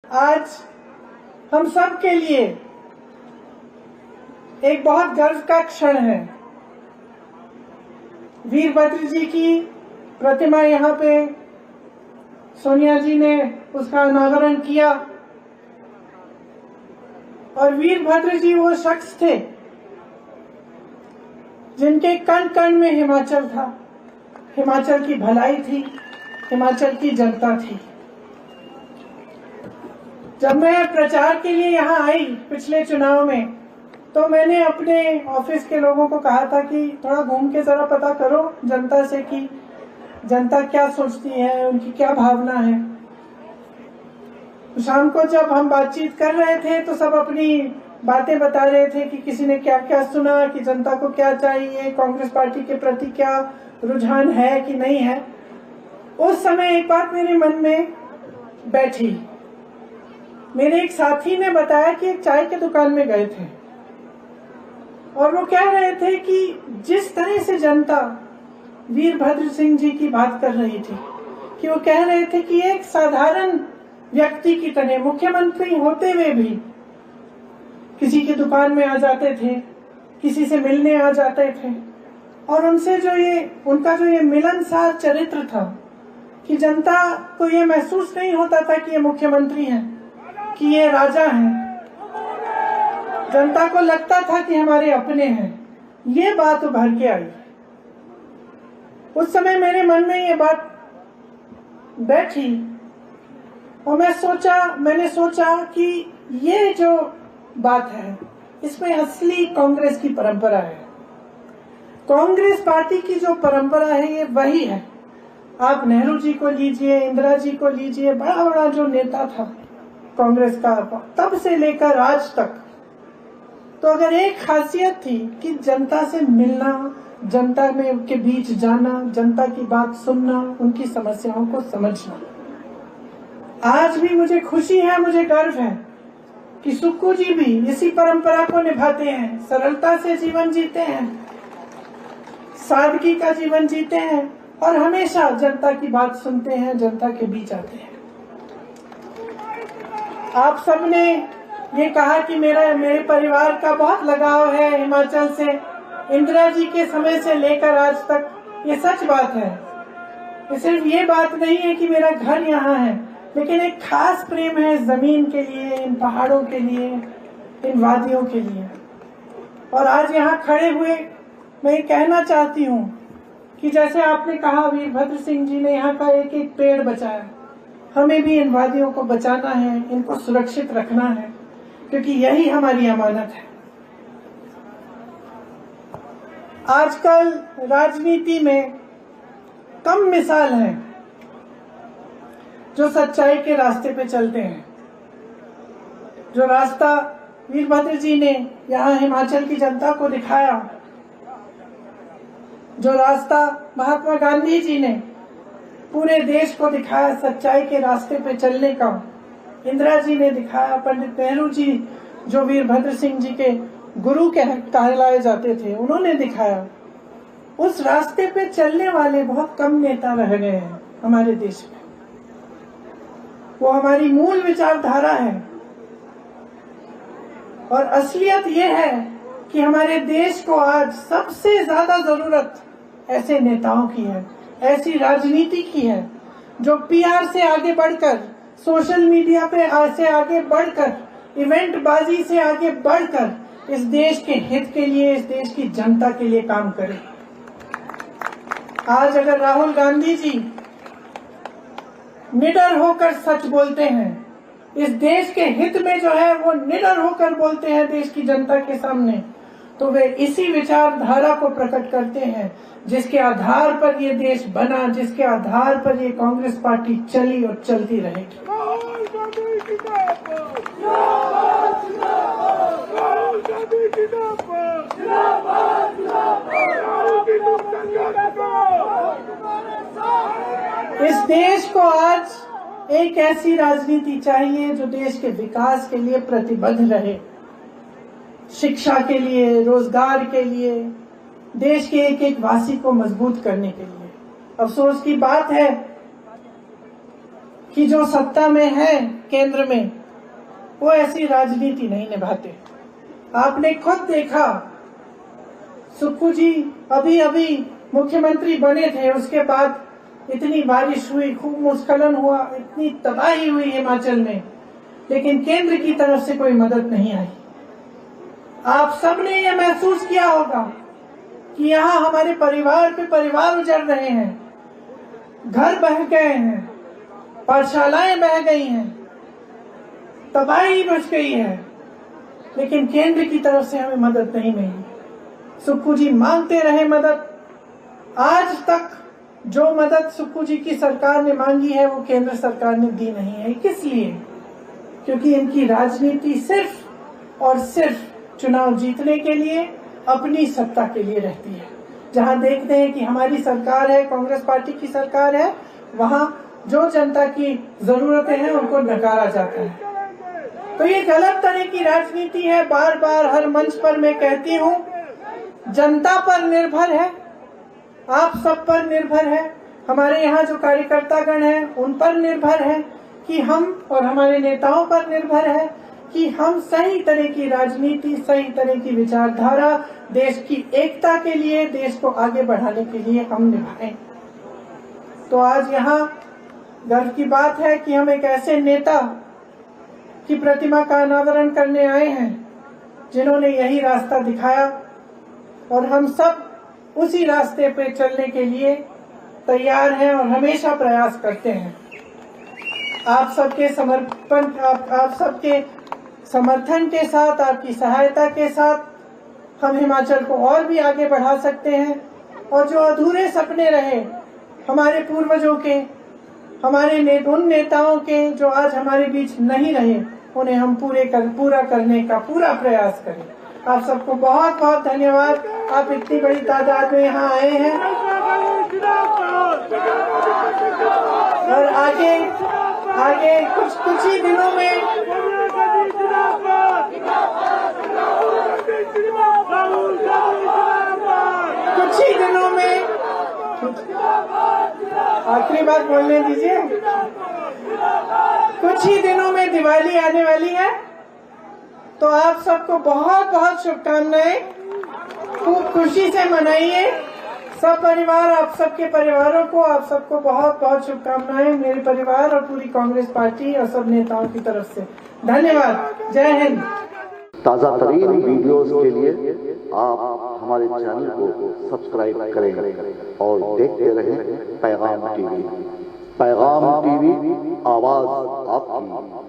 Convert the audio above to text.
आज हम सब के लिए एक बहुत गर्व का क्षण है। वीरभद्र जी की प्रतिमा यहाँ पे सोनिया जी ने उसका अनावरण किया और वीरभद्र जी वो शख्स थे जिनके कण कण में हिमाचल था, हिमाचल की भलाई थी, हिमाचल की जनता थी। जब मैं प्रचार के लिए यहाँ आई पिछले चुनाव में, तो मैंने अपने ऑफिस के लोगों को कहा था कि थोड़ा घूम के जरा पता करो जनता से कि जनता क्या सोचती है, उनकी क्या भावना है। शाम को जब हम बातचीत कर रहे थे तो सब अपनी बातें बता रहे थे कि किसी ने क्या क्या सुना, कि जनता को क्या चाहिए, कांग्रेस पार्टी के प्रति क्या रुझान है कि नहीं है। उस समय एक बात मेरे मन में बैठी। मेरे एक साथी ने बताया कि एक चाय की दुकान में गए थे और वो कह रहे थे कि जिस तरह से जनता वीरभद्र सिंह जी की बात कर रही थी, कि वो कह रहे थे कि एक साधारण व्यक्ति की तरह मुख्यमंत्री होते हुए भी किसी की दुकान में आ जाते थे, किसी से मिलने आ जाते थे और उनसे जो ये उनका जो ये मिलनसार चरित्र था कि जनता को ये महसूस नहीं होता था कि ये मुख्यमंत्री हैं, कि ये राजा हैं। जनता को लगता था कि हमारे अपने हैं। ये बात उभर के आई। उस समय मेरे मन में ये बात बैठी और मैंने सोचा कि ये जो बात है इसमें असली कांग्रेस की परंपरा है। कांग्रेस पार्टी की जो परंपरा है ये वही है। आप नेहरू जी को लीजिए, इंदिरा जी को लीजिए, बड़ा बड़ा जो नेता था कांग्रेस का तब से लेकर आज तक, तो अगर एक खासियत थी कि जनता से मिलना, जनता में के बीच जाना, जनता की बात सुनना, उनकी समस्याओं को समझना। आज भी मुझे खुशी है, मुझे गर्व है कि सुक्खू जी भी इसी परंपरा को निभाते हैं, सरलता से जीवन जीते हैं, सादगी का जीवन जीते हैं और हमेशा जनता की बात सुनते हैं, जनता के बीच आते हैं। आप सबने ये कहा कि मेरे परिवार का बहुत लगाव है हिमाचल से, इंदिरा जी के समय से लेकर आज तक। ये सच बात है। ये सिर्फ ये बात नहीं है कि मेरा घर यहाँ है, लेकिन एक खास प्रेम है जमीन के लिए, इन पहाड़ों के लिए, इन वादियों के लिए। और आज यहाँ खड़े हुए मैं कहना चाहती हूँ कि जैसे आपने कहा वीरभद्र सिंह जी ने यहाँ का एक एक पेड़ बचाया, हमें भी इन वादियों को बचाना है, इनको सुरक्षित रखना है, क्योंकि यही हमारी अमानत है। आजकल राजनीति में कम मिसाल है जो सच्चाई के रास्ते पे चलते हैं। जो रास्ता वीरभद्र जी ने यहाँ हिमाचल की जनता को दिखाया, जो रास्ता महात्मा गांधी जी ने पूरे देश को दिखाया सच्चाई के रास्ते पे चलने का, इंदिरा जी ने दिखाया, पंडित नेहरू जी जो वीरभद्र सिंह जी के गुरु कहलाए जाते थे, उन्होंने दिखाया। उस रास्ते पे चलने वाले बहुत कम नेता रह गए हैं हमारे देश में। वो हमारी मूल विचारधारा है और असलियत ये है कि हमारे देश को आज सबसे ज्यादा जरूरत ऐसे नेताओं की है, ऐसी राजनीति की है जो पीआर से आगे बढ़कर, सोशल मीडिया पे से आगे बढ़कर, इवेंट बाजी से आगे बढ़कर इस देश के हित के लिए, इस देश की जनता के लिए काम करे। आज अगर राहुल गांधी जी निडर होकर सच बोलते हैं, इस देश के हित में जो है वो निडर होकर बोलते हैं देश की जनता के सामने, तो वे इसी विचारधारा को प्रकट करते हैं जिसके आधार पर ये देश बना, जिसके आधार पर ये कांग्रेस पार्टी चली और चलती रहेगी। इस देश को आज एक ऐसी राजनीति चाहिए जो देश के विकास के लिए प्रतिबद्ध रहे, शिक्षा के लिए, रोजगार के लिए, देश के एक एक वासी को मजबूत करने के लिए। अफसोस की बात है कि जो सत्ता में है केंद्र में वो ऐसी राजनीति नहीं निभाते। आपने खुद देखा, सुक्खू जी अभी अभी मुख्यमंत्री बने थे, उसके बाद इतनी बारिश हुई, खूब भूस्खलन हुआ, इतनी तबाही हुई हिमाचल में, लेकिन केंद्र की तरफ से कोई मदद नहीं आई। आप सबने ये महसूस किया होगा कि यहाँ हमारे परिवार पे परिवार उजड़ रहे हैं, घर बह गए हैं, पाठशालाएं बह गई हैं, तबाही मच गई है, लेकिन केंद्र की तरफ से हमें मदद नहीं मिली। सुक्खू जी मांगते रहे मदद। आज तक जो मदद सुक्खू जी की सरकार ने मांगी है वो केंद्र सरकार ने दी नहीं है। किस लिए? क्योंकि इनकी राजनीति सिर्फ और सिर्फ चुनाव जीतने के लिए, अपनी सत्ता के लिए रहती है। जहां देखते हैं कि हमारी सरकार है, कांग्रेस पार्टी की सरकार है, वहां जो जनता की जरूरतें हैं उनको नकारा जाता है। तो ये गलत तरह की राजनीति है। बार बार हर मंच पर मैं कहती हूँ, जनता पर निर्भर है, आप सब पर निर्भर है, हमारे यहाँ जो कार्यकर्तागण हैं उन पर निर्भर है कि हम, और हमारे नेताओं पर निर्भर है कि हम सही तरह की राजनीति, सही तरह की विचारधारा, देश की एकता के लिए, देश को आगे बढ़ाने के लिए हम निभाएं। तो आज यहाँ गर्व की बात है कि हम एक ऐसे नेता की प्रतिमा का अनावरण करने आए हैं जिन्होंने यही रास्ता दिखाया, और हम सब उसी रास्ते पे चलने के लिए तैयार हैं और हमेशा प्रयास करते हैं। आप सबके समर्पण, आप सबके समर्थन के साथ, आपकी सहायता के साथ हम हिमाचल को और भी आगे बढ़ा सकते हैं, और जो अधूरे सपने रहे हमारे पूर्वजों के, हमारे उन नेताओं के जो आज हमारे बीच नहीं रहे, उन्हें हम पूरा करने का पूरा प्रयास करें। आप सबको बहुत बहुत धन्यवाद। आप इतनी बड़ी तादाद में यहाँ आए हैं, और आगे कुछ ही दिनों में आखिरी बात बोलने दीजिए। कुछ ही दिनों में दिवाली आने वाली है, तो आप सबको बहुत बहुत शुभकामनाएं। खूब खुशी से मनाइए सब परिवार, आप सबके परिवारों को, आप सबको बहुत बहुत शुभकामनाएं मेरे परिवार और पूरी कांग्रेस पार्टी और सब नेताओं की तरफ से। धन्यवाद। जय हिंद। ताज़ा तरीन वीडियोस के लिए आप हमारे चैनल को सब्सक्राइब करें और देखते रहें पैगाम टीवी। पैगाम टीवी, आवाज आपकी।